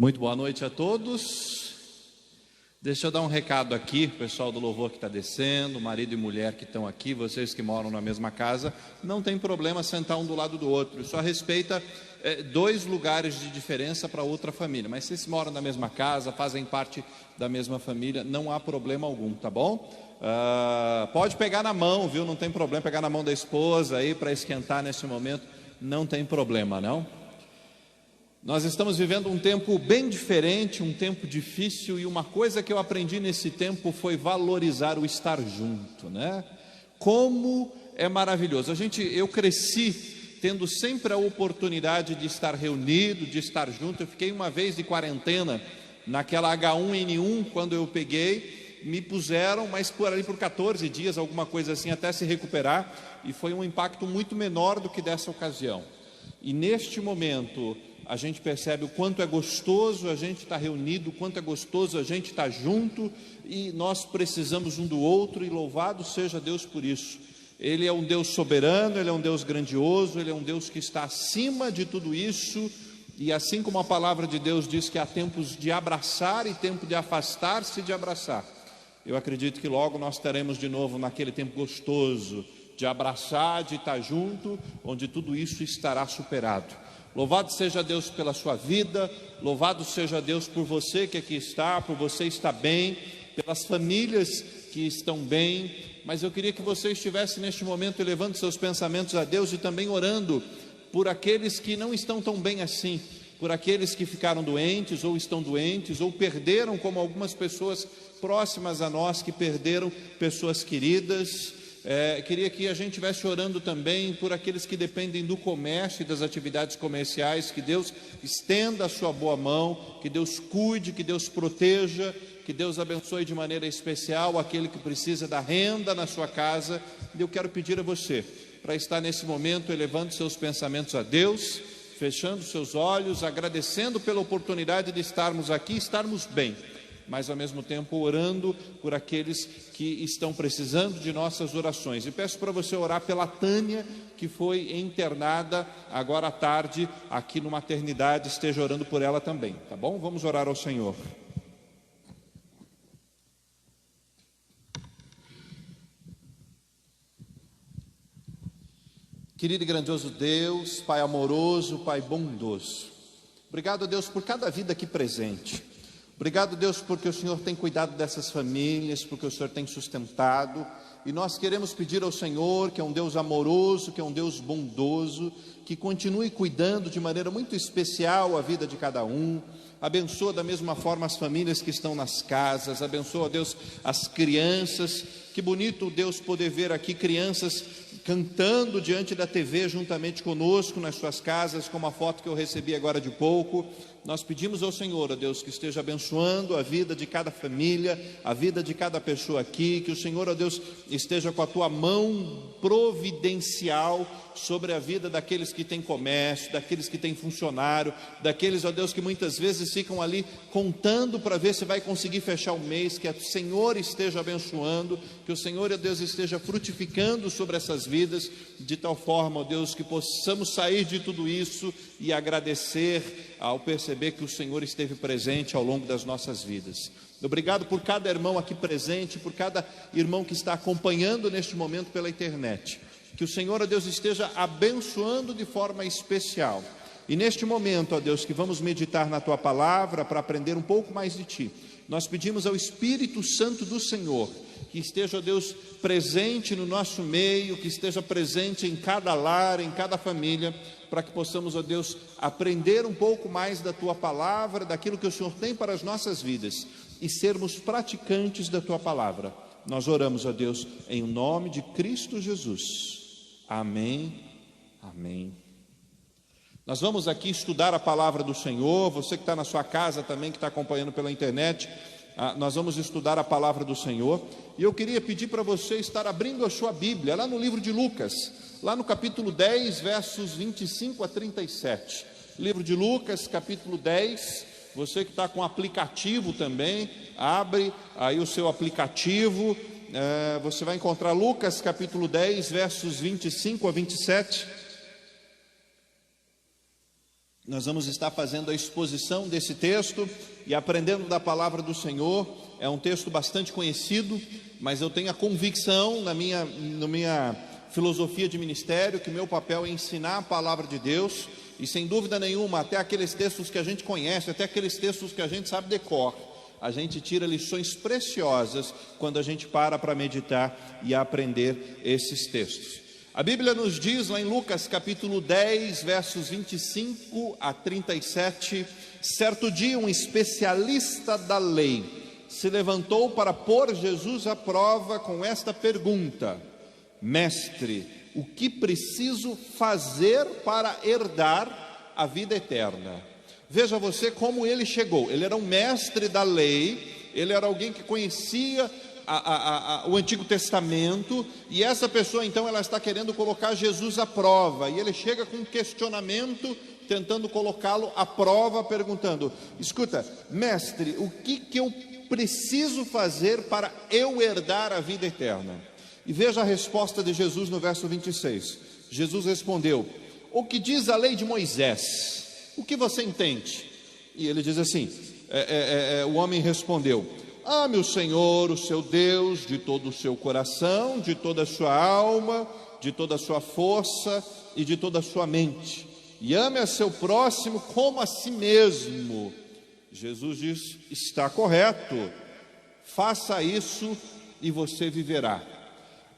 Muito boa noite a todos. Deixa eu dar um recado aqui, pessoal do louvor que está descendo, marido e mulher que estão aqui, vocês que moram na mesma casa, não tem problema sentar um do lado do outro, só respeita 2 lugares de diferença para outra família, mas se vocês moram na mesma casa, fazem parte da mesma família, não há problema algum, tá bom? Pode pegar na mão, viu? Não tem problema, pegar na mão da esposa aí para esquentar nesse momento, não tem problema não. Nós estamos vivendo um tempo bem diferente, um tempo difícil, e uma coisa que eu aprendi nesse tempo foi valorizar o estar junto, né? Como é maravilhoso. Eu cresci tendo sempre a oportunidade de estar reunido, de estar junto. Eu fiquei uma vez de quarentena naquela H1N1, quando eu peguei, me puseram, mas por 14 dias, alguma coisa assim, até se recuperar, e foi um impacto muito menor do que dessa ocasião. E neste momento a gente percebe o quanto é gostoso a gente estar reunido, o quanto é gostoso a gente estar junto, e nós precisamos um do outro, e louvado seja Deus por isso. Ele é um Deus soberano, Ele é um Deus grandioso, Ele é um Deus que está acima de tudo isso, e assim como a palavra de Deus diz que há tempos de abraçar e tempo de afastar-se de abraçar, eu acredito que logo nós teremos de novo naquele tempo gostoso de abraçar, de estar junto, onde tudo isso estará superado. Louvado seja Deus pela sua vida, louvado seja Deus por você que aqui está, por você estar bem, pelas famílias que estão bem, mas eu queria que você estivesse neste momento elevando seus pensamentos a Deus e também orando por aqueles que não estão tão bem assim, por aqueles que ficaram doentes ou estão doentes ou perderam, como algumas pessoas próximas a nós que perderam pessoas queridas. Queria que a gente estivesse orando também por aqueles que dependem do comércio e das atividades comerciais, que Deus estenda a sua boa mão, que Deus cuide, que Deus proteja, que Deus abençoe de maneira especial aquele que precisa da renda na sua casa. E eu quero pedir a você para estar nesse momento elevando seus pensamentos a Deus, fechando seus olhos, agradecendo pela oportunidade de estarmos aqui, estarmos bem, mas ao mesmo tempo orando por aqueles que estão precisando de nossas orações. E peço para você orar pela Tânia, que foi internada agora à tarde aqui no maternidade, esteja orando por ela também, tá bom? Vamos orar ao Senhor. Querido e grandioso Deus, Pai amoroso, Pai bondoso, obrigado, Deus, por cada vida aqui presente. Obrigado, Deus, porque o Senhor tem cuidado dessas famílias, porque o Senhor tem sustentado, e nós queremos pedir ao Senhor, que é um Deus amoroso, que é um Deus bondoso, que continue cuidando de maneira muito especial a vida de cada um. Abençoa da mesma forma as famílias que estão nas casas, abençoa, Deus, as crianças. Que bonito, Deus, poder ver aqui crianças cantando diante da TV juntamente conosco nas suas casas, como a foto que eu recebi agora de pouco. Nós pedimos ao Senhor, ó Deus, que esteja abençoando a vida de cada família, a vida de cada pessoa aqui, que o Senhor, ó Deus, esteja com a tua mão providencial sobre a vida daqueles que têm comércio, daqueles que têm funcionário, daqueles, ó Deus, que muitas vezes ficam ali contando para ver se vai conseguir fechar o mês. Que o Senhor esteja abençoando, que o Senhor, ó Deus, esteja frutificando sobre essas vidas, de tal forma, ó Deus, que possamos sair de tudo isso e agradecer ao perceber que o Senhor esteve presente ao longo das nossas vidas. Obrigado por cada irmão aqui presente, por cada irmão que está acompanhando neste momento pela internet. Que o Senhor, ó Deus, esteja abençoando de forma especial. E neste momento, ó Deus, que vamos meditar na Tua Palavra para aprender um pouco mais de Ti, nós pedimos ao Espírito Santo do Senhor que esteja, ó Deus, presente no nosso meio, que esteja presente em cada lar, em cada família, para que possamos, ó Deus, aprender um pouco mais da Tua Palavra, daquilo que o Senhor tem para as nossas vidas, e sermos praticantes da Tua Palavra. Nós oramos, ó Deus, em nome de Cristo Jesus. Amém, amém. Nós vamos aqui estudar a palavra do Senhor. Você que está na sua casa também, que está acompanhando pela internet, nós vamos estudar a palavra do Senhor. E eu queria pedir para você estar abrindo a sua Bíblia, lá no livro de Lucas, lá no capítulo 10, versos 25 a 37. Livro de Lucas, capítulo 10. Você que está com aplicativo também, abre aí o seu aplicativo. Você vai encontrar Lucas capítulo 10, versos 25 a 27. Nós vamos estar fazendo a exposição desse texto e aprendendo da palavra do Senhor. É um texto bastante conhecido, mas eu tenho a convicção na minha filosofia de ministério que meu papel é ensinar a palavra de Deus. E sem dúvida nenhuma, até aqueles textos que a gente conhece, até aqueles textos que a gente sabe de cor, a gente tira lições preciosas quando a gente para meditar e aprender esses textos. A Bíblia nos diz lá em Lucas capítulo 10, versos 25 a 37, certo dia um especialista da lei se levantou para pôr Jesus à prova com esta pergunta: Mestre, o que preciso fazer para herdar a vida eterna? Veja você como ele chegou. Ele era um mestre da lei, ele era alguém que conhecia o Antigo Testamento, e essa pessoa então ela está querendo colocar Jesus à prova, e ele chega com um questionamento, tentando colocá-lo à prova, perguntando: escuta, mestre, o que eu preciso fazer para eu herdar a vida eterna? E veja a resposta de Jesus no verso 26. Jesus respondeu: o que diz a lei de Moisés? O que você entende? E ele diz assim, o homem respondeu: ame o Senhor, o seu Deus, de todo o seu coração, de toda a sua alma, de toda a sua força e de toda a sua mente, e ame a seu próximo como a si mesmo. Jesus diz: está correto, faça isso e você viverá.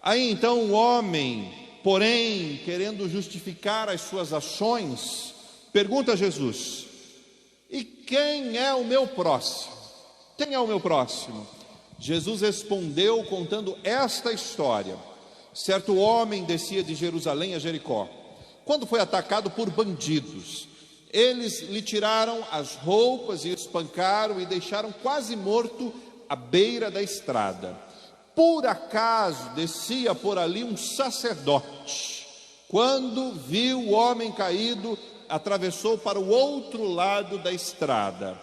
Aí então o homem, porém, querendo justificar as suas ações, pergunta a Jesus: e quem é o meu próximo? Quem é o meu próximo? Jesus respondeu contando esta história. Certo homem descia de Jerusalém a Jericó, quando foi atacado por bandidos. Eles lhe tiraram as roupas e espancaram e deixaram quase morto à beira da estrada. Por acaso descia por ali um sacerdote. Quando viu o homem caído, atravessou para o outro lado da estrada.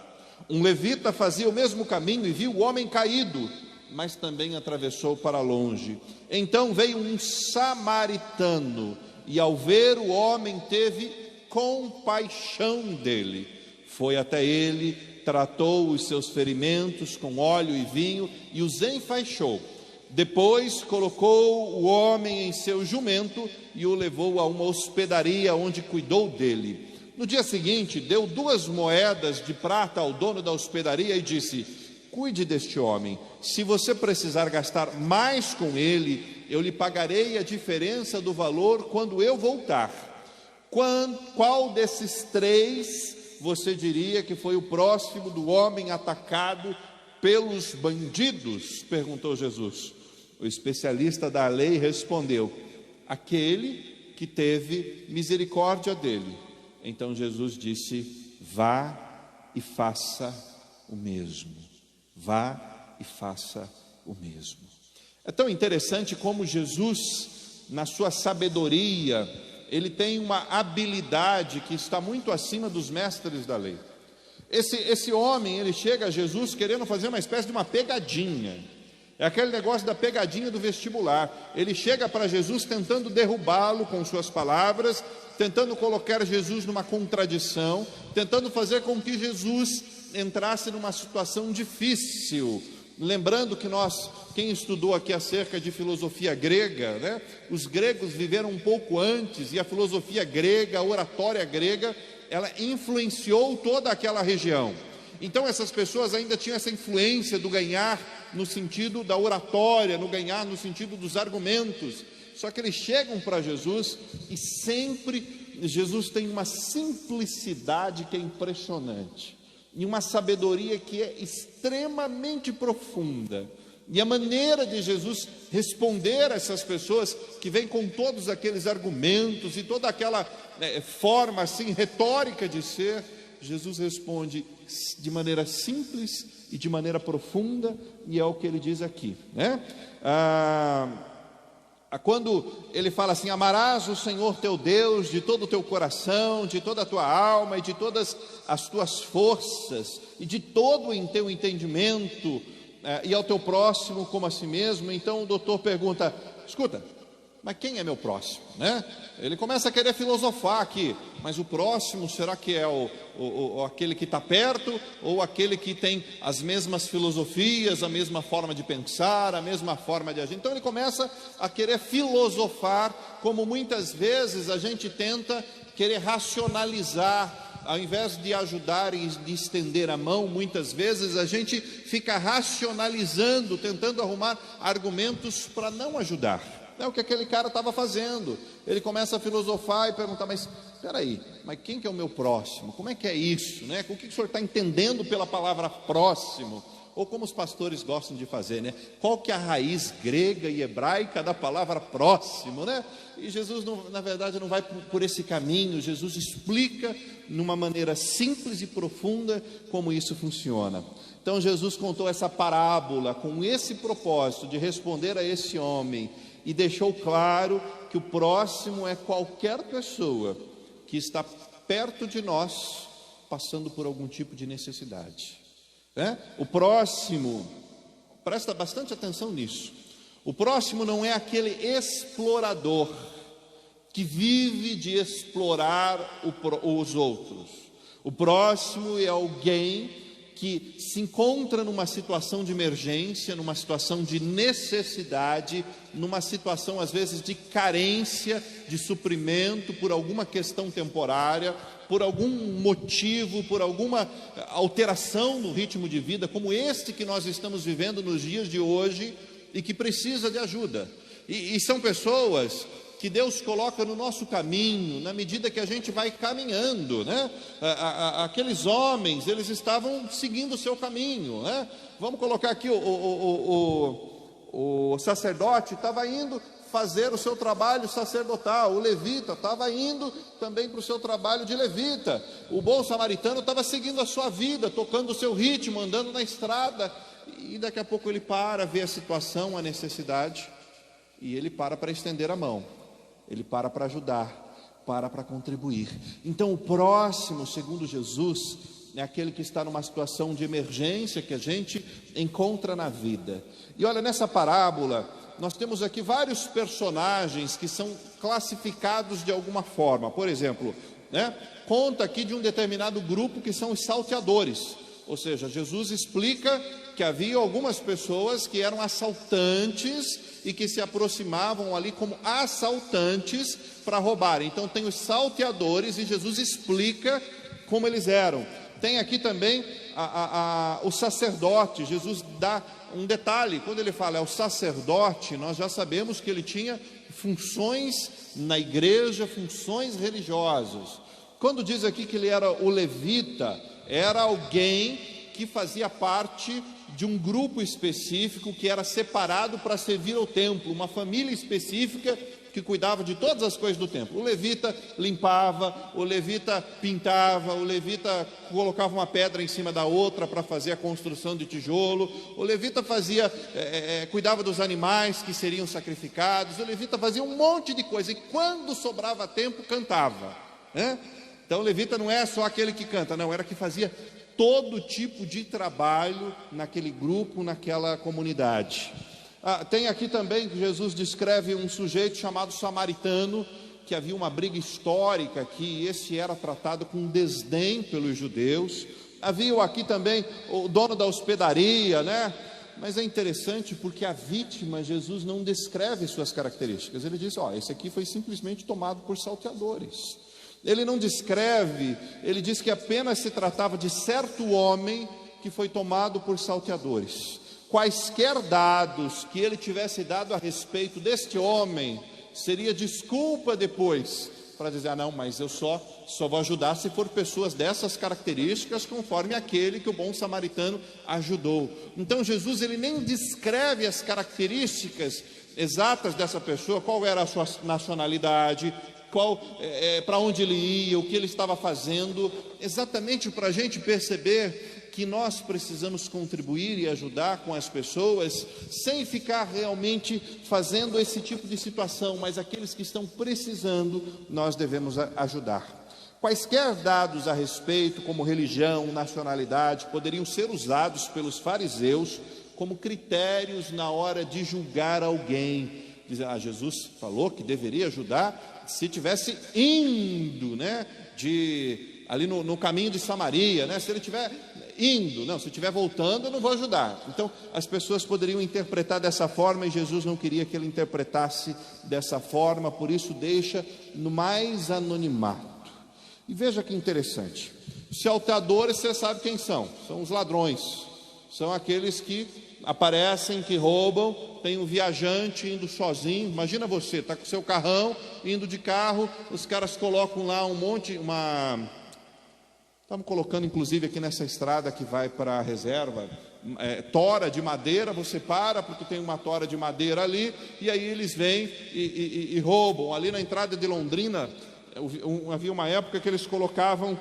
Um levita fazia o mesmo caminho e viu o homem caído, mas também atravessou para longe. Então veio um samaritano e, ao ver o homem, teve compaixão dele. Foi até ele, tratou os seus ferimentos com óleo e vinho e os enfaixou. Depois colocou o homem em seu jumento e o levou a uma hospedaria onde cuidou dele. No dia seguinte, deu 2 moedas de prata ao dono da hospedaria e disse: cuide deste homem, se você precisar gastar mais com ele, eu lhe pagarei a diferença do valor quando eu voltar. Qual desses 3 você diria que foi o próximo do homem atacado pelos bandidos? Perguntou Jesus. O especialista da lei respondeu: aquele que teve misericórdia dele. Então Jesus disse: vá e faça o mesmo. Vá e faça o mesmo. É tão interessante como Jesus, na sua sabedoria, ele tem uma habilidade que está muito acima dos mestres da lei. Esse homem, ele chega a Jesus querendo fazer uma espécie de uma pegadinha. É aquele negócio da pegadinha do vestibular. Ele chega para Jesus tentando derrubá-lo com suas palavras, tentando colocar Jesus numa contradição, tentando fazer com que Jesus entrasse numa situação difícil. Lembrando que quem estudou aqui acerca de filosofia grega, né? Os gregos viveram um pouco antes, e a filosofia grega, a oratória grega, ela influenciou toda aquela região. Então essas pessoas ainda tinham essa influência do ganhar no sentido da oratória, no ganhar no sentido dos argumentos. Só que eles chegam para Jesus e sempre Jesus tem uma simplicidade que é impressionante, e uma sabedoria que é extremamente profunda. E a maneira de Jesus responder a essas pessoas que vêm com todos aqueles argumentos e toda aquela forma assim retórica de ser, Jesus responde de maneira simples e de maneira profunda, e é o que ele diz aqui, né? Quando ele fala assim: amarás o Senhor teu Deus de todo o teu coração, de toda a tua alma e de todas as tuas forças e de todo o teu entendimento, e ao teu próximo como a si mesmo. Então o doutor pergunta: escuta, mas quem é meu próximo, né? Ele começa a querer filosofar aqui, mas o próximo, será que é aquele que está perto, ou aquele que tem as mesmas filosofias, a mesma forma de pensar, a mesma forma de agir? Então ele começa a querer filosofar, como muitas vezes a gente tenta querer racionalizar. Ao invés de ajudar e de estender a mão, muitas vezes a gente fica racionalizando, tentando arrumar argumentos para não ajudar. É o que aquele cara estava fazendo. Ele começa a filosofar e perguntar, mas espera aí, mas quem que é o meu próximo? Como é que é isso, né? O que o senhor está entendendo pela palavra próximo? Ou como os pastores gostam de fazer, né? Qual que é a raiz grega e hebraica da palavra próximo, né? E Jesus, na verdade, não vai por esse caminho. Jesus explica numa maneira simples e profunda como isso funciona. Então Jesus contou essa parábola com esse propósito de responder a esse homem, e deixou claro que o próximo é qualquer pessoa que está perto de nós, passando por algum tipo de necessidade. O próximo, presta bastante atenção nisso, o próximo não é aquele explorador que vive de explorar os outros. O próximo é alguém que se encontra numa situação de emergência, numa situação de necessidade, numa situação às vezes de carência, de suprimento por alguma questão temporária, por algum motivo, por alguma alteração no ritmo de vida, como este que nós estamos vivendo nos dias de hoje, e que precisa de ajuda. E são pessoas que Deus coloca no nosso caminho, na medida que a gente vai caminhando, né? Aqueles homens, eles estavam seguindo o seu caminho, né? Vamos colocar aqui o sacerdote estava indo fazer o seu trabalho sacerdotal, o levita estava indo também para o seu trabalho de levita, o bom samaritano estava seguindo a sua vida, tocando o seu ritmo, andando na estrada, e daqui a pouco ele para, vê a situação, a necessidade, e ele para estender a mão. Ele para ajudar, para contribuir. Então o próximo, segundo Jesus, é aquele que está numa situação de emergência que a gente encontra na vida. E olha, nessa parábola, nós temos aqui vários personagens que são classificados de alguma forma. Por exemplo, conta aqui de um determinado grupo que são os salteadores. Ou seja, Jesus explica que havia algumas pessoas que eram assaltantes e que se aproximavam ali como assaltantes para roubar. Então tem os salteadores e Jesus explica como eles eram. Tem aqui também o sacerdote. Jesus dá um detalhe, quando ele fala é o sacerdote, nós já sabemos que ele tinha funções na igreja, funções religiosas. Quando diz aqui que ele era o levita, era alguém que fazia parte de um grupo específico que era separado para servir ao templo, uma família específica que cuidava de todas as coisas do templo. O levita limpava, o levita pintava, o levita colocava uma pedra em cima da outra para fazer a construção de tijolo, o levita cuidava dos animais que seriam sacrificados, o levita fazia um monte de coisa, e quando sobrava tempo, cantava, Então o levita não é só aquele que canta, não, era que fazia todo tipo de trabalho naquele grupo, naquela comunidade. Tem aqui também que Jesus descreve um sujeito chamado samaritano, que havia uma briga histórica aqui, e esse era tratado com desdém pelos judeus. Havia aqui também o dono da hospedaria, Mas é interessante porque a vítima, Jesus não descreve suas características. Ele diz, esse aqui foi simplesmente tomado por salteadores. Ele não descreve, ele diz que apenas se tratava de certo homem que foi tomado por salteadores. Quaisquer dados que ele tivesse dado a respeito deste homem, seria desculpa depois, para dizer, não, mas eu só vou ajudar se for pessoas dessas características, conforme aquele que o bom samaritano ajudou. Então Jesus, ele nem descreve as características exatas dessa pessoa, qual era a sua nacionalidade, para onde ele ia, o que ele estava fazendo, exatamente para a gente perceber que nós precisamos contribuir e ajudar com as pessoas, sem ficar realmente fazendo esse tipo de situação, mas aqueles que estão precisando, nós devemos ajudar. Quaisquer dados a respeito, como religião, nacionalidade, poderiam ser usados pelos fariseus como critérios na hora de julgar alguém. dizem, Jesus falou que deveria ajudar se tivesse indo, né, ali no caminho de Samaria, né, se ele estiver indo, não, se estiver voltando eu não vou ajudar. Então as pessoas poderiam interpretar dessa forma, e Jesus não queria que ele interpretasse dessa forma, por isso deixa no mais anonimato. E veja que interessante, os salteadores, você sabe quem são os ladrões, são aqueles que aparecem, que roubam. Tem um viajante indo sozinho, imagina você, está com o seu carrão, indo de carro, os caras colocam lá estamos colocando inclusive aqui nessa estrada que vai para a reserva, tora de madeira, você para, porque tem uma tora de madeira ali, e aí eles vêm e roubam. Ali na entrada de Londrina, havia uma época que eles colocavam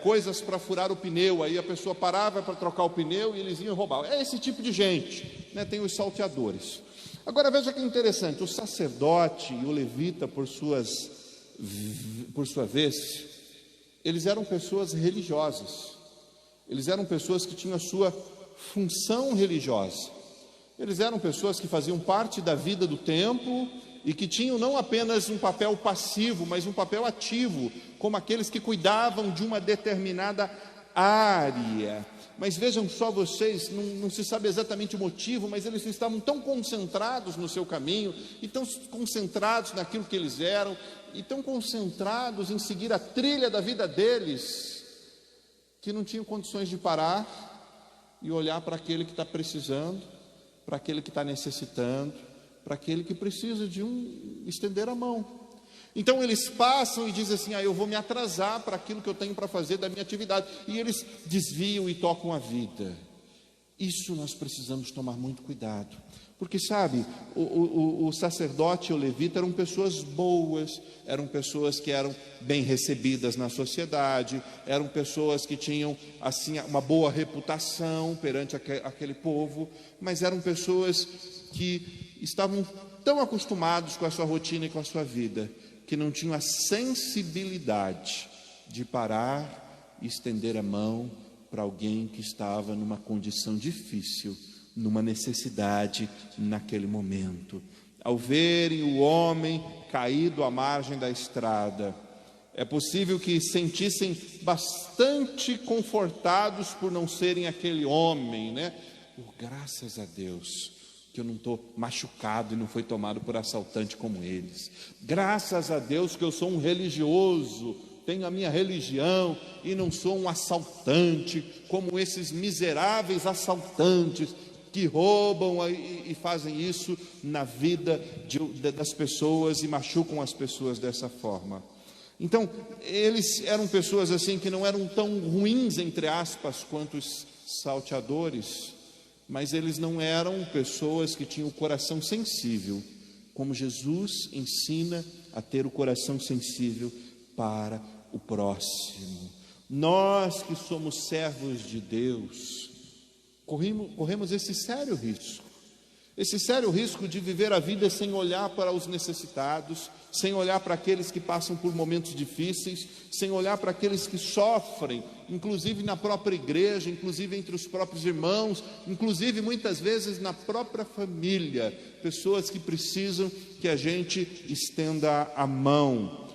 coisas para furar o pneu, aí a pessoa parava para trocar o pneu e eles iam roubar. É esse tipo de gente, né? Tem os salteadores. Agora veja que interessante, o sacerdote e o levita, por sua vez, eles eram pessoas religiosas, eles eram pessoas que tinham a sua função religiosa, eles eram pessoas que faziam parte da vida do templo e que tinham não apenas um papel passivo, mas um papel ativo, como aqueles que cuidavam de uma determinada área. Mas vejam só vocês, não se sabe exatamente o motivo, mas eles estavam tão concentrados no seu caminho, e tão concentrados naquilo que eles eram, e tão concentrados em seguir a trilha da vida deles, que não tinham condições de parar e olhar para aquele que está precisando, para aquele que está necessitando, para aquele que precisa de estender a mão. Então eles passam e dizem assim, eu vou me atrasar para aquilo que eu tenho para fazer da minha atividade, e eles desviam e tocam a vida. Isso nós precisamos tomar muito cuidado, porque sabe, o sacerdote e o levita eram pessoas boas, eram pessoas que eram bem recebidas na sociedade, eram pessoas que tinham assim uma boa reputação perante aquele povo, mas eram pessoas que estavam tão acostumados com a sua rotina e com a sua vida, que não tinham a sensibilidade de parar e estender a mão para alguém que estava numa condição difícil, numa necessidade naquele momento. Ao verem o homem caído à margem da estrada, é possível que sentissem bastante confortados por não serem aquele homem, né? Graças a Deus que eu não estou machucado e não fui tomado por assaltante como eles. Graças a Deus que eu sou um religioso, tenho a minha religião e não sou um assaltante como esses miseráveis assaltantes que roubam e fazem isso na vida das pessoas e machucam as pessoas dessa forma. Então, eles eram pessoas assim que não eram tão ruins, entre aspas, quanto os salteadores, mas eles não eram pessoas que tinham o coração sensível, como Jesus ensina a ter o coração sensível para o próximo. Nós que somos servos de Deus, corremos esse sério risco de viver a vida sem olhar para os necessitados, sem olhar para aqueles que passam por momentos difíceis, sem olhar para aqueles que sofrem, inclusive na própria igreja, inclusive entre os próprios irmãos, inclusive muitas vezes na própria família, pessoas que precisam que a gente estenda a mão.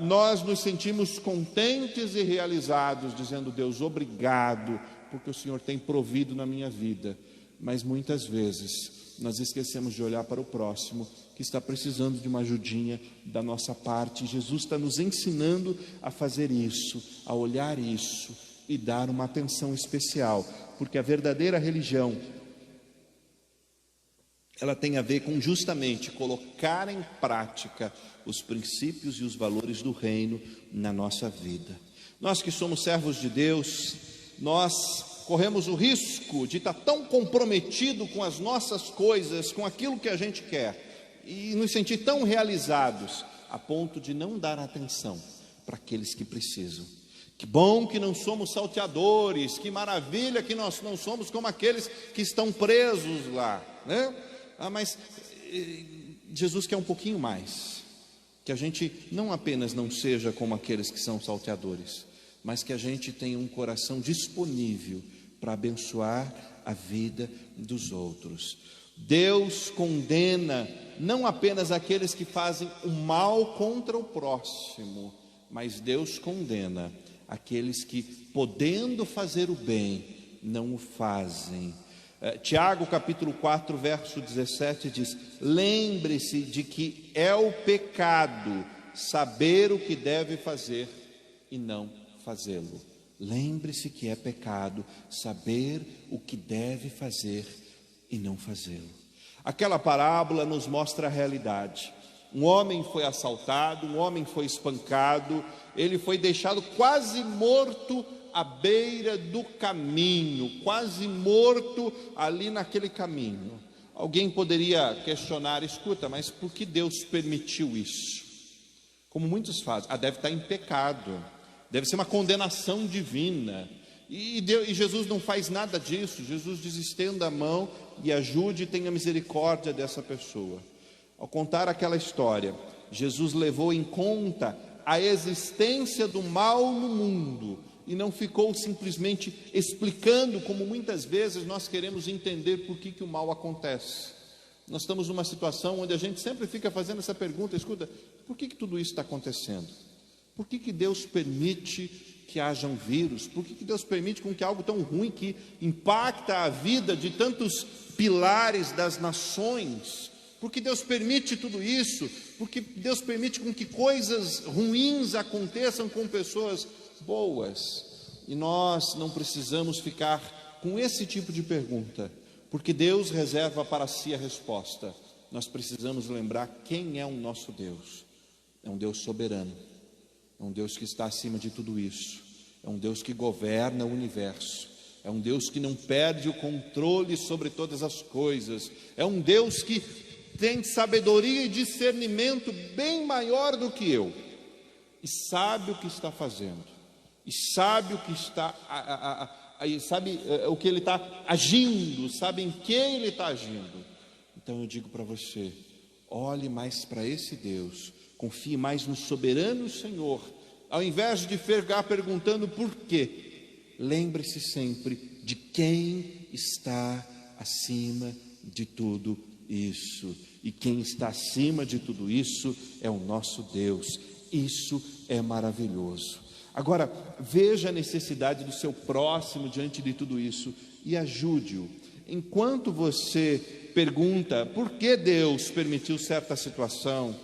Nós nos sentimos contentes e realizados, dizendo: Deus, obrigado, porque o Senhor tem provido na minha vida. Mas muitas vezes nós esquecemos de olhar para o próximo que está precisando de uma ajudinha da nossa parte. Jesus está nos ensinando a fazer isso, a olhar isso e dar uma atenção especial, porque a verdadeira religião, ela tem a ver com justamente colocar em prática os princípios e os valores do reino na nossa vida. Nós que somos servos de Deus, nós corremos o risco de estar tão comprometido com as nossas coisas, com aquilo que a gente quer, e nos sentir tão realizados, a ponto de não dar atenção para aqueles que precisam. Que bom que não somos salteadores, que maravilha que nós não somos como aqueles que estão presos lá, né? Mas Jesus quer um pouquinho mais, que a gente não apenas não seja como aqueles que são salteadores, mas que a gente tenha um coração disponível para abençoar a vida dos outros. Deus condena não apenas aqueles que fazem o mal contra o próximo, mas Deus condena aqueles que, podendo fazer o bem, não o fazem. Tiago capítulo 4, verso 17 diz: lembre-se de que é o pecado saber o que deve fazer e não fazê-lo. Lembre-se que é pecado saber o que deve fazer e não fazê-lo. Aquela parábola nos mostra a realidade. Um homem foi assaltado, um homem foi espancado, ele foi deixado quase morto à beira do caminho, quase morto ali naquele caminho. Alguém poderia questionar: escuta, mas por que Deus permitiu isso? Como muitos fazem: deve estar em pecado, deve ser uma condenação divina. E Jesus não faz nada disso. Jesus diz: estenda a mão e ajude e tenha misericórdia dessa pessoa. Ao contar aquela história, Jesus levou em conta a existência do mal no mundo e não ficou simplesmente explicando, como muitas vezes nós queremos entender por que o mal acontece. Nós estamos numa situação onde a gente sempre fica fazendo essa pergunta: escuta, por que tudo isso está acontecendo? Por que Deus permite que haja um vírus? Por que Deus permite com que algo tão ruim, que impacta a vida de tantos pilares das nações, por que Deus permite tudo isso? Por que Deus permite com que coisas ruins aconteçam com pessoas boas? E nós não precisamos ficar com esse tipo de pergunta, porque Deus reserva para si a resposta. Nós precisamos lembrar quem é o nosso Deus. É um Deus soberano, é um Deus que está acima de tudo isso, é um Deus que governa o universo, é um Deus que não perde o controle sobre todas as coisas, é um Deus que tem sabedoria e discernimento bem maior do que eu, e sabe o que está fazendo, e sabe o que está, sabe o que Ele está agindo, sabe em que Ele está agindo. Então eu digo para você: olhe mais para esse Deus, confie mais no soberano Senhor, ao invés de ficar perguntando por quê. Lembre-se sempre de quem está acima de tudo isso, e quem está acima de tudo isso é o nosso Deus. Isso é maravilhoso. Agora, veja a necessidade do seu próximo diante de tudo isso e ajude-o. Enquanto você pergunta por que Deus permitiu certa situação,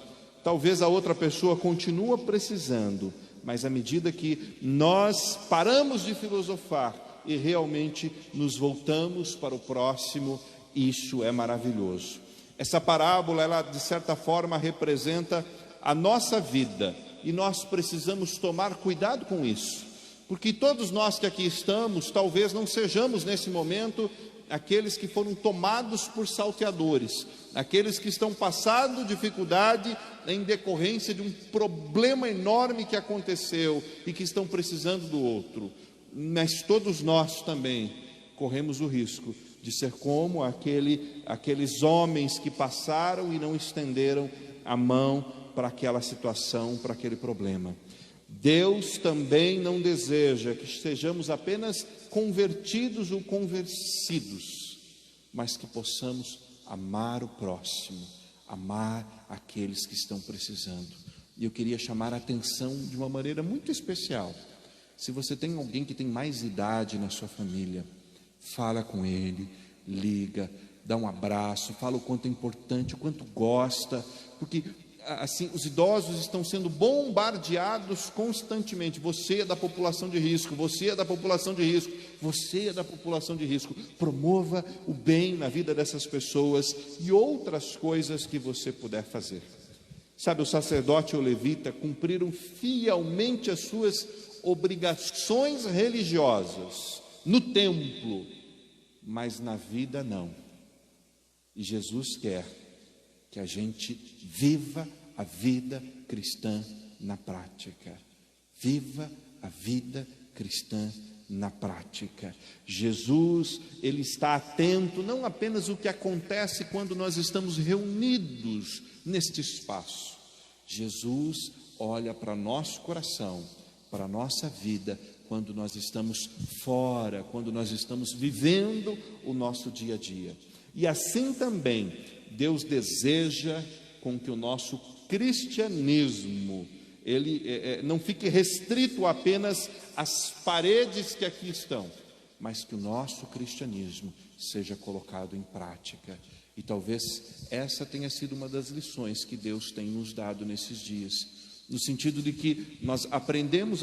talvez a outra pessoa continue precisando, mas à medida que nós paramos de filosofar e realmente nos voltamos para o próximo, isso é maravilhoso. Essa parábola, ela de certa forma representa a nossa vida, e nós precisamos tomar cuidado com isso, porque todos nós que aqui estamos, talvez não sejamos nesse momento aqueles que foram tomados por salteadores, aqueles que estão passando dificuldade em decorrência de um problema enorme que aconteceu e que estão precisando do outro, mas todos nós também corremos o risco de ser como aqueles homens que passaram e não estenderam a mão para aquela situação, para aquele problema. Deus também não deseja que sejamos apenas convertidos ou convencidos, mas que possamos amar o próximo, amar aqueles que estão precisando. E eu queria chamar a atenção de uma maneira muito especial. Se você tem alguém que tem mais idade na sua família, fala com ele, liga, dá um abraço, fala o quanto é importante, o quanto gosta, porque assim, os idosos estão sendo bombardeados constantemente. Você é da população de risco, você é da população de risco, você é da população de risco. Promova o bem na vida dessas pessoas e outras coisas que você puder fazer. Sabe, o sacerdote e o levita cumpriram fielmente as suas obrigações religiosas no templo, mas na vida não. E Jesus quer que a gente viva a vida cristã na prática. Viva a vida cristã na prática. Jesus, ele está atento não apenas ao que acontece quando nós estamos reunidos neste espaço. Jesus olha para nosso coração, para a nossa vida, quando nós estamos fora, quando nós estamos vivendo o nosso dia a dia. E assim também, Deus deseja com que o nosso cristianismo, ele não fique restrito apenas às paredes que aqui estão, mas que o nosso cristianismo seja colocado em prática. E talvez essa tenha sido uma das lições que Deus tem nos dado nesses dias, no sentido de que nós aprendemos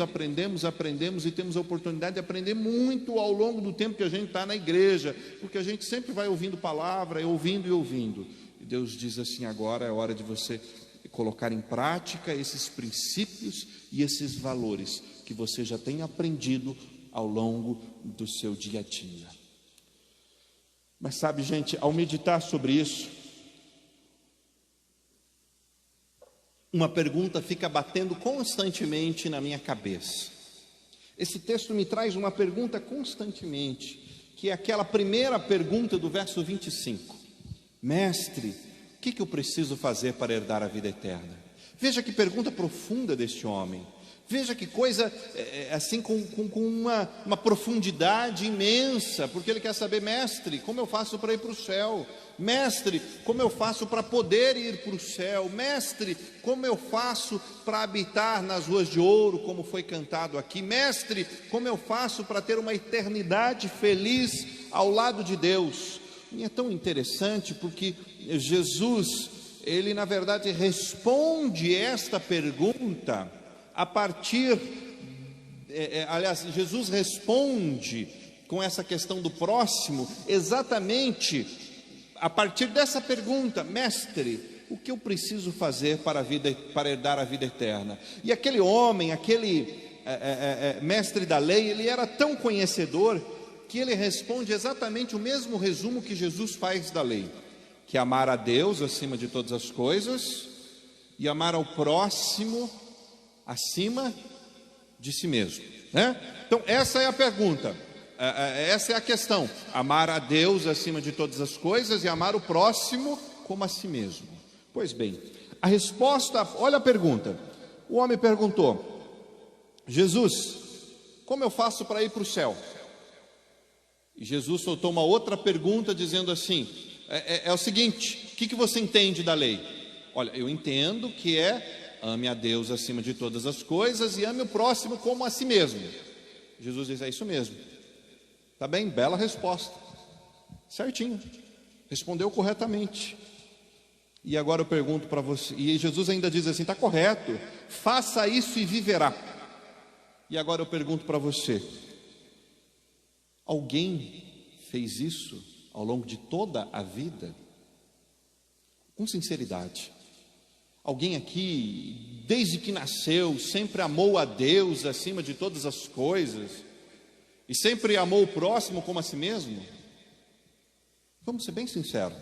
e temos a oportunidade de aprender muito ao longo do tempo que a gente está na igreja, porque a gente sempre vai ouvindo palavra, ouvindo. E Deus diz assim: agora é hora de você colocar em prática esses princípios e esses valores que você já tem aprendido ao longo do seu dia a dia. Mas sabe, gente, ao meditar sobre isso, uma pergunta fica batendo constantemente na minha cabeça. Esse texto me traz uma pergunta constantemente, que é aquela primeira pergunta do verso 25. Mestre, o que eu preciso fazer para herdar a vida eterna? Veja que pergunta profunda deste homem. Veja que coisa, assim, com uma profundidade imensa, porque ele quer saber: mestre, como eu faço para ir para o céu? Mestre, como eu faço para poder ir para o céu? Mestre, como eu faço para habitar nas ruas de ouro, como foi cantado aqui? Mestre, como eu faço para ter uma eternidade feliz ao lado de Deus? E é tão interessante porque Jesus, ele na verdade responde esta pergunta a partir, aliás, Jesus responde com essa questão do próximo exatamente a partir dessa pergunta: mestre, o que eu preciso fazer para herdar a vida eterna? E aquele homem, aquele mestre da lei, ele era tão conhecedor que ele responde exatamente o mesmo resumo que Jesus faz da lei, que é amar a Deus acima de todas as coisas e amar ao próximo acima de si mesmo, né? Então essa é a pergunta, essa é a questão: amar a Deus acima de todas as coisas e amar o próximo como a si mesmo. Pois bem, a resposta, olha a pergunta. O homem perguntou: Jesus, como eu faço para ir para o céu? E Jesus soltou uma outra pergunta dizendo assim: é o seguinte, o que você entende da lei? Olha, eu entendo que ame a Deus acima de todas as coisas e ame o próximo como a si mesmo. Jesus diz: é isso mesmo. Tá bem, bela resposta, certinho, respondeu corretamente. E agora eu pergunto para você, e Jesus ainda diz assim: está correto, faça isso e viverá. E agora eu pergunto para você: alguém fez isso ao longo de toda a vida? Com sinceridade, alguém aqui, desde que nasceu, sempre amou a Deus acima de todas as coisas e sempre amou o próximo como a si mesmo? Vamos ser bem sinceros,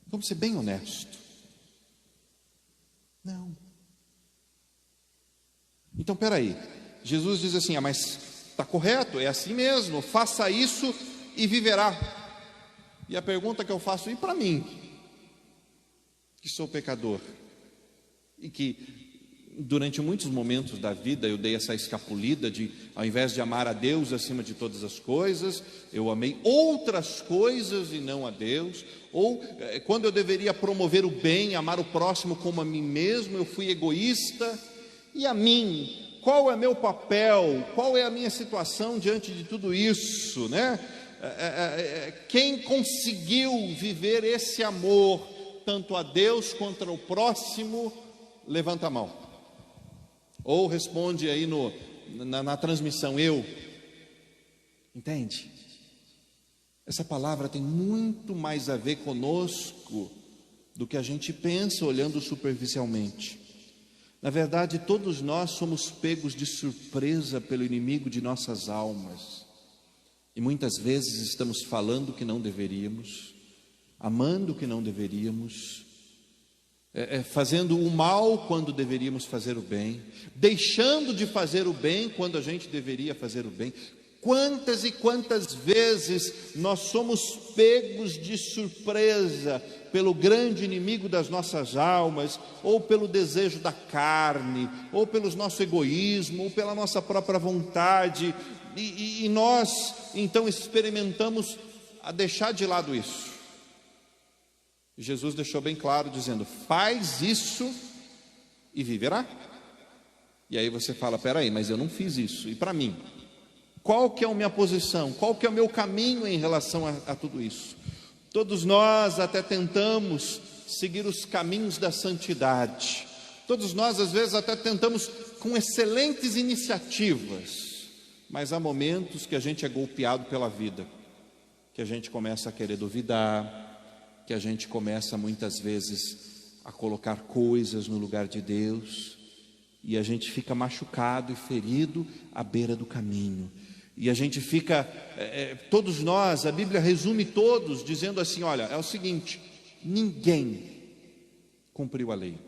vamos ser bem honestos. Não. Então, peraí, Jesus diz assim: mas está correto, é assim mesmo, faça isso e viverá. E a pergunta que eu faço: e para mim, que sou pecador, e que durante muitos momentos da vida eu dei essa escapulida de, ao invés de amar a Deus acima de todas as coisas, eu amei outras coisas e não a Deus, ou quando eu deveria promover o bem, amar o próximo como a mim mesmo, eu fui egoísta. E a mim, qual é meu papel, qual é a minha situação diante de tudo isso, né? Quem conseguiu viver esse amor, tanto a Deus quanto ao próximo, levanta a mão, ou responde aí na transmissão: eu. Entende? Essa palavra tem muito mais a ver conosco do que a gente pensa olhando superficialmente. Na verdade, todos nós somos pegos de surpresa pelo inimigo de nossas almas, e muitas vezes estamos falando o que não deveríamos, amando o que não deveríamos, fazendo o mal quando deveríamos fazer o bem, deixando de fazer o bem quando a gente deveria fazer o bem. Quantas e quantas vezes nós somos pegos de surpresa pelo grande inimigo das nossas almas, ou pelo desejo da carne, ou pelo nosso egoísmo, ou pela nossa própria vontade, e nós então experimentamos a deixar de lado isso. E Jesus deixou bem claro, dizendo: faz isso e viverá. E aí você fala: peraí, mas eu não fiz isso, e para mim? Qual que é a minha posição? Qual que é o meu caminho em relação a tudo isso? Todos nós até tentamos seguir os caminhos da santidade. Todos nós às vezes até tentamos com excelentes iniciativas, mas há momentos que a gente é golpeado pela vida, que a gente começa a querer duvidar, que a gente começa muitas vezes a colocar coisas no lugar de Deus, e a gente fica machucado e ferido à beira do caminho. E a gente fica, todos nós, a Bíblia resume todos, dizendo assim: olha, é o seguinte, ninguém cumpriu a lei,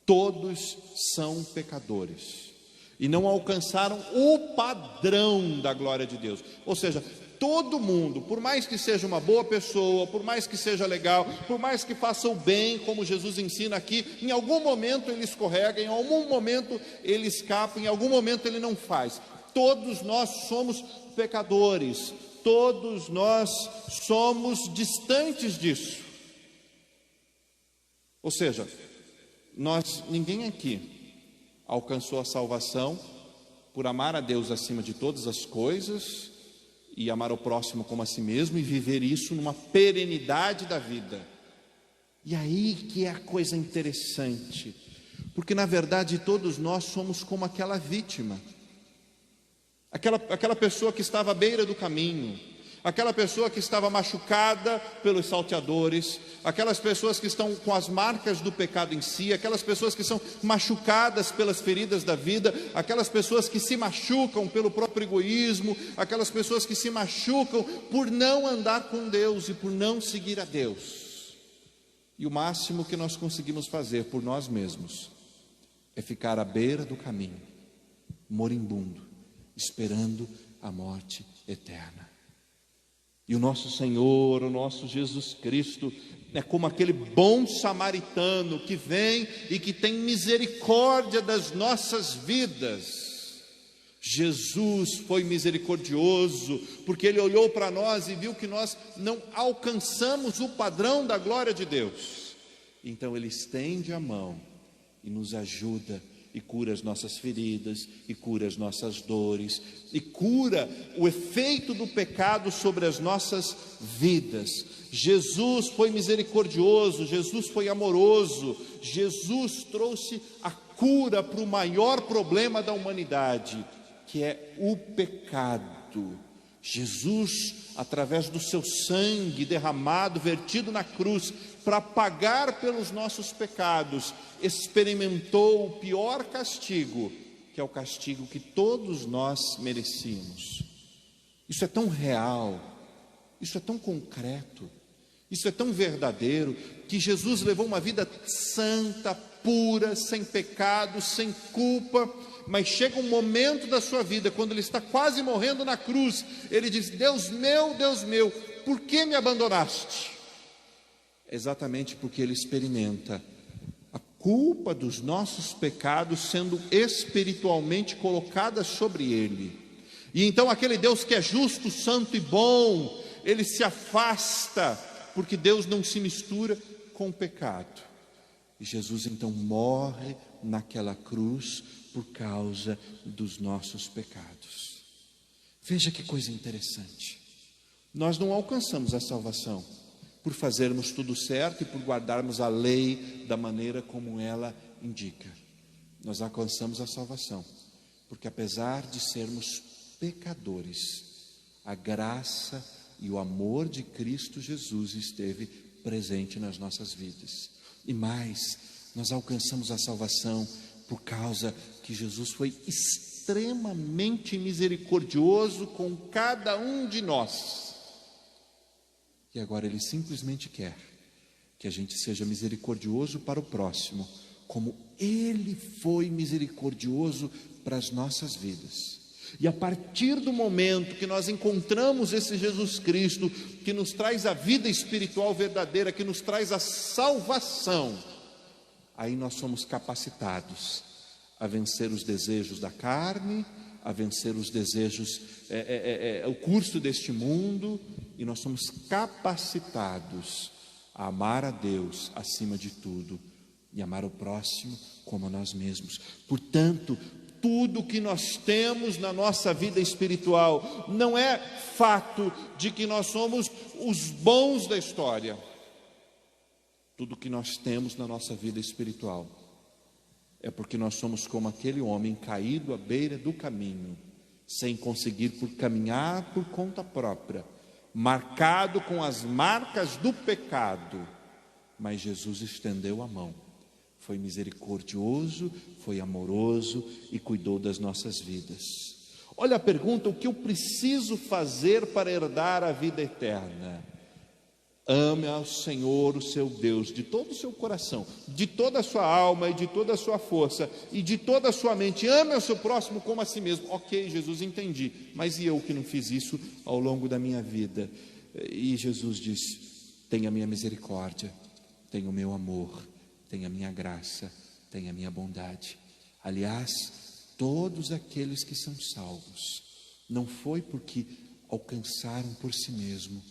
todos são pecadores, e não alcançaram o padrão da glória de Deus. Ou seja, todo mundo, por mais que seja uma boa pessoa, por mais que seja legal, por mais que faça o bem, como Jesus ensina aqui, em algum momento ele escorrega, em algum momento ele escapa, em algum momento ele não faz. Todos nós somos pecadores, todos nós somos distantes disso. Ou seja, ninguém aqui alcançou a salvação por amar a Deus acima de todas as coisas e amar o próximo como a si mesmo e viver isso numa perenidade da vida. E aí que é a coisa interessante, porque na verdade todos nós somos como aquela vítima, aquela pessoa que estava à beira do caminho, aquela pessoa que estava machucada pelos salteadores, aquelas pessoas que estão com as marcas do pecado em si, aquelas pessoas que são machucadas pelas feridas da vida, aquelas pessoas que se machucam pelo próprio egoísmo, aquelas pessoas que se machucam por não andar com Deus e por não seguir a Deus. E o máximo que nós conseguimos fazer por nós mesmos é ficar à beira do caminho, moribundo, esperando a morte eterna. E o nosso Senhor, o nosso Jesus Cristo, é como aquele bom samaritano que vem e que tem misericórdia das nossas vidas. Jesus foi misericordioso, porque Ele olhou para nós e viu que nós não alcançamos o padrão da glória de Deus. Então Ele estende a mão e nos ajuda, e cura as nossas feridas, e cura as nossas dores, e cura o efeito do pecado sobre as nossas vidas. Jesus foi misericordioso, Jesus foi amoroso, Jesus trouxe a cura para o maior problema da humanidade, que é o pecado. Jesus, através do seu sangue derramado, vertido na cruz, para pagar pelos nossos pecados, experimentou o pior castigo, que é o castigo que todos nós merecíamos. Isso é tão real, isso é tão concreto, isso é tão verdadeiro, que Jesus levou uma vida santa, pura, sem pecado, sem culpa, mas chega um momento da sua vida, quando ele está quase morrendo na cruz, ele diz: Deus meu, por que me abandonaste? Exatamente porque ele experimenta a culpa dos nossos pecados sendo espiritualmente colocada sobre ele. E então aquele Deus que é justo, santo e bom, ele se afasta, porque Deus não se mistura com o pecado. E Jesus então morre naquela cruz por causa dos nossos pecados. Veja que coisa interessante. Nós não alcançamos a salvação por fazermos tudo certo e por guardarmos a lei da maneira como ela indica. Nós alcançamos a salvação porque, apesar de sermos pecadores, a graça e o amor de Cristo Jesus esteve presente nas nossas vidas. E mais, nós alcançamos a salvação por causa que Jesus foi extremamente misericordioso com cada um de nós. E agora Ele simplesmente quer que a gente seja misericordioso para o próximo, como Ele foi misericordioso para as nossas vidas. E a partir do momento que nós encontramos esse Jesus Cristo, que nos traz a vida espiritual verdadeira, que nos traz a salvação, aí nós somos capacitados a vencer os desejos da carne, a vencer os desejos, o curso deste mundo, e nós somos capacitados a amar a Deus acima de tudo e amar o próximo como a nós mesmos. Portanto, tudo que nós temos na nossa vida espiritual não é fato de que nós somos os bons da história. Tudo que nós temos na nossa vida espiritual é porque nós somos como aquele homem caído à beira do caminho, sem conseguir caminhar por conta própria, marcado com as marcas do pecado, mas Jesus estendeu a mão, foi misericordioso, foi amoroso e cuidou das nossas vidas. Olha a pergunta: o que eu preciso fazer para herdar a vida eterna? Ame ao Senhor, o seu Deus, de todo o seu coração, de toda a sua alma e de toda a sua força e de toda a sua mente. Ame ao seu próximo como a si mesmo. Ok, Jesus, entendi, mas e eu que não fiz isso ao longo da minha vida? E Jesus diz: tenha a minha misericórdia, tenha o meu amor, tenha a minha graça, tenha a minha bondade. Aliás, todos aqueles que são salvos, não foi porque alcançaram por si mesmo,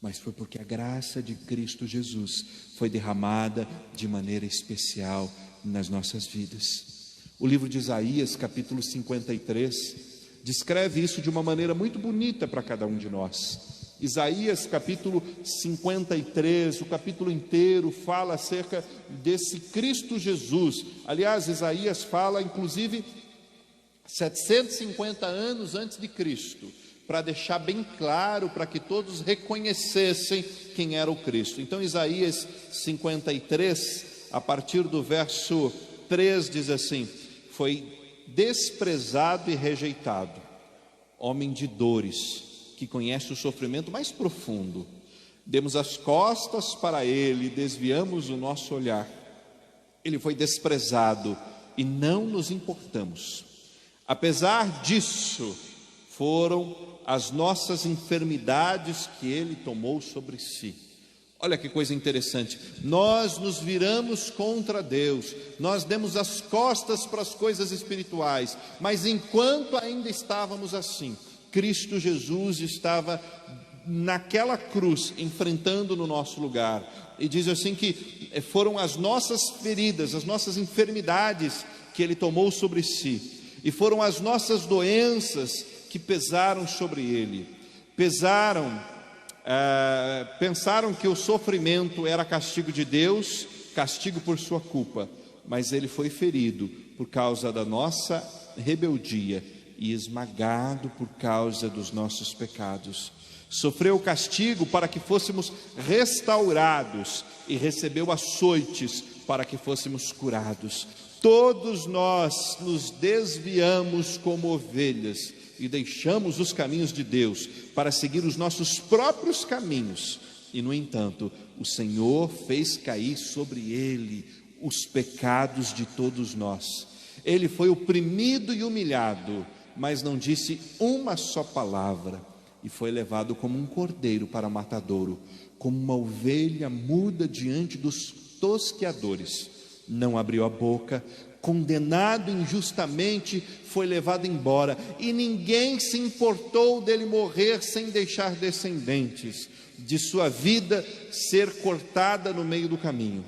mas foi porque a graça de Cristo Jesus foi derramada de maneira especial nas nossas vidas. O livro de Isaías, capítulo 53, descreve isso de uma maneira muito bonita para cada um de nós. Isaías, capítulo 53, o capítulo inteiro fala acerca desse Cristo Jesus. Aliás, Isaías fala, inclusive, 750 anos antes de Cristo, para deixar bem claro, para que todos reconhecessem quem era o Cristo. Então, Isaías 53, a partir do verso 3, diz assim: foi desprezado e rejeitado, homem de dores, que conhece o sofrimento mais profundo. Demos as costas para ele, desviamos o nosso olhar. Ele foi desprezado e não nos importamos. Apesar disso, foram as nossas enfermidades que ele tomou sobre si. Olha que coisa interessante, nós nos viramos contra Deus, nós demos as costas para as coisas espirituais, mas enquanto ainda estávamos assim, Cristo Jesus estava naquela cruz, enfrentando no nosso lugar, e diz assim que foram as nossas feridas, as nossas enfermidades que ele tomou sobre si, e foram as nossas doenças que pesaram sobre ele. Pensaram que o sofrimento era castigo de Deus, castigo por sua culpa, mas ele foi ferido por causa da nossa rebeldia e esmagado por causa dos nossos pecados. Sofreu o castigo para que fôssemos restaurados e recebeu açoites para que fôssemos curados. Todos nós nos desviamos como ovelhas e deixamos os caminhos de Deus para seguir os nossos próprios caminhos. E, no entanto, o Senhor fez cair sobre ele os pecados de todos nós. Ele foi oprimido e humilhado, mas não disse uma só palavra, e foi levado como um cordeiro para matadouro, como uma ovelha muda diante dos tosqueadores. Não abriu a boca, condenado injustamente, foi levado embora, e ninguém se importou dele morrer sem deixar descendentes, de sua vida ser cortada no meio do caminho.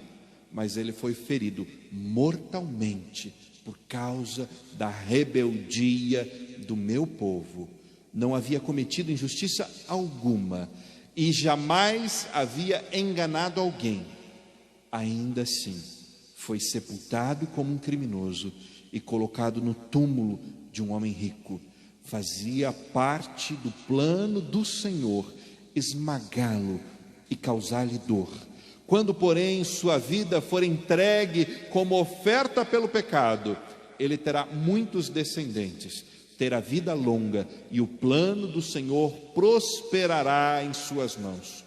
Mas ele foi ferido mortalmente por causa da rebeldia do meu povo. Não havia cometido injustiça alguma e jamais havia enganado alguém. Ainda assim, foi sepultado como um criminoso e colocado no túmulo de um homem rico. Fazia parte do plano do Senhor esmagá-lo e causar-lhe dor. Quando, porém, sua vida for entregue como oferta pelo pecado, ele terá muitos descendentes, terá vida longa, e o plano do Senhor prosperará em suas mãos.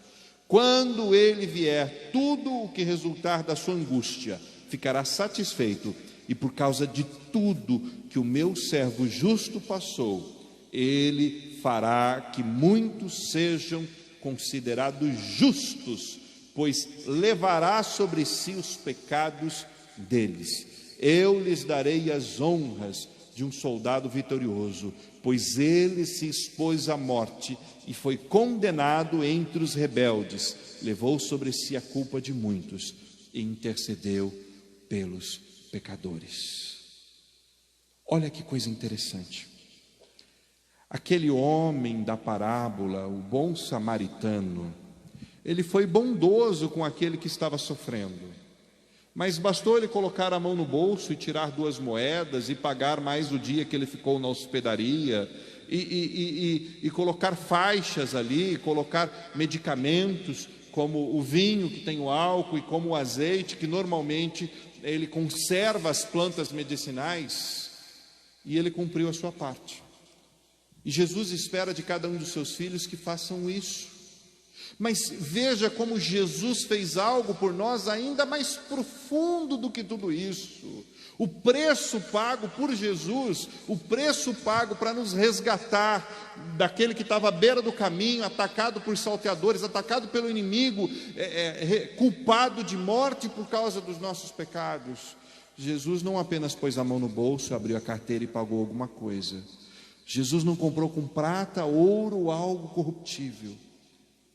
Quando ele vier, tudo o que resultar da sua angústia ficará satisfeito, e por causa de tudo que o meu servo justo passou, ele fará que muitos sejam considerados justos, pois levará sobre si os pecados deles. Eu lhes darei as honras de um soldado vitorioso, pois ele se expôs à morte e foi condenado entre os rebeldes, levou sobre si a culpa de muitos e intercedeu pelos pecadores. Olha que coisa interessante. Aquele homem da parábola, o bom samaritano, ele foi bondoso com aquele que estava sofrendo. Mas bastou ele colocar a mão no bolso e tirar 2 moedas e pagar mais o dia que ele ficou na hospedaria e colocar faixas ali, colocar medicamentos como o vinho que tem o álcool e como o azeite que normalmente ele conserva as plantas medicinais, e ele cumpriu a sua parte. E Jesus espera de cada um dos seus filhos que façam isso. Mas veja como Jesus fez algo por nós ainda mais profundo do que tudo isso. O preço pago por Jesus, o preço pago para nos resgatar daquele que estava à beira do caminho, atacado por salteadores, atacado pelo inimigo, culpado de morte por causa dos nossos pecados. Jesus não apenas pôs a mão no bolso, abriu a carteira e pagou alguma coisa. Jesus não comprou com prata, ouro ou algo corruptível.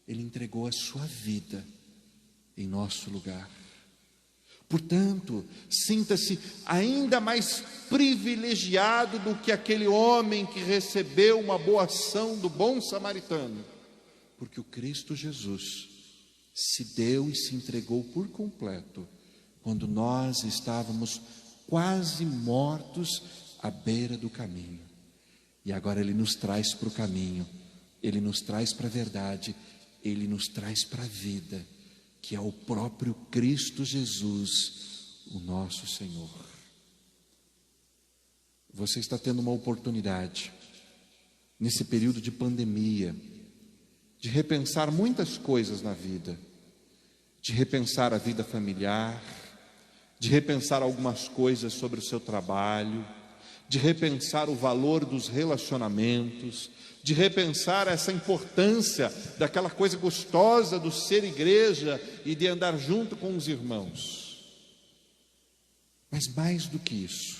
Ele entregou a sua vida em nosso lugar. Portanto, sinta-se ainda mais privilegiado do que aquele homem que recebeu uma boa ação do bom samaritano, porque o Cristo Jesus se deu e se entregou por completo quando nós estávamos quase mortos à beira do caminho. E agora Ele nos traz para o caminho, Ele nos traz para a verdade, Ele nos traz para a vida, que é o próprio Cristo Jesus, o nosso Senhor. Você está tendo uma oportunidade, nesse período de pandemia, de repensar muitas coisas na vida, de repensar a vida familiar, de repensar algumas coisas sobre o seu trabalho, de repensar o valor dos relacionamentos, de repensar essa importância daquela coisa gostosa do ser igreja e de andar junto com os irmãos. Mas mais do que isso,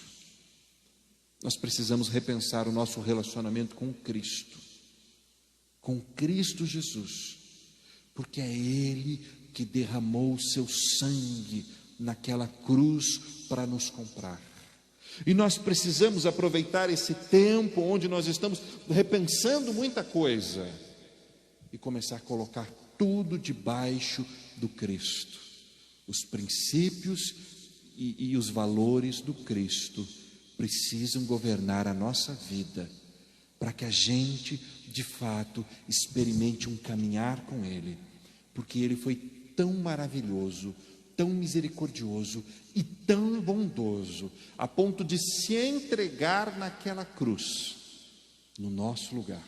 nós precisamos repensar o nosso relacionamento com Cristo Jesus, porque é Ele que derramou o seu sangue naquela cruz para nos comprar. E nós precisamos aproveitar esse tempo onde nós estamos repensando muita coisa e começar a colocar tudo debaixo do Cristo. Os princípios e os valores do Cristo precisam governar a nossa vida, para que a gente, de fato, experimente um caminhar com Ele, porque Ele foi tão maravilhoso, tão misericordioso e tão bondoso, a ponto de se entregar naquela cruz, no nosso lugar.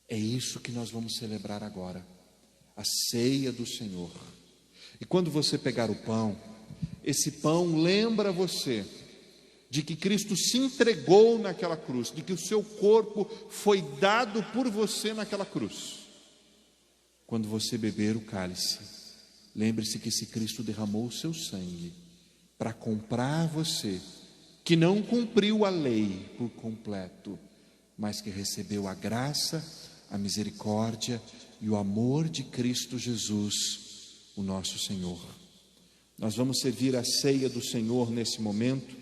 É isso que nós vamos celebrar agora, a ceia do Senhor. E quando você pegar o pão, esse pão lembra você de que Cristo se entregou naquela cruz, de que o seu corpo foi dado por você naquela cruz. Quando você beber o cálice, lembre-se que esse Cristo derramou o seu sangue para comprar você, que não cumpriu a lei por completo, mas que recebeu a graça, a misericórdia e o amor de Cristo Jesus, o nosso Senhor. Nós vamos servir a ceia do Senhor nesse momento,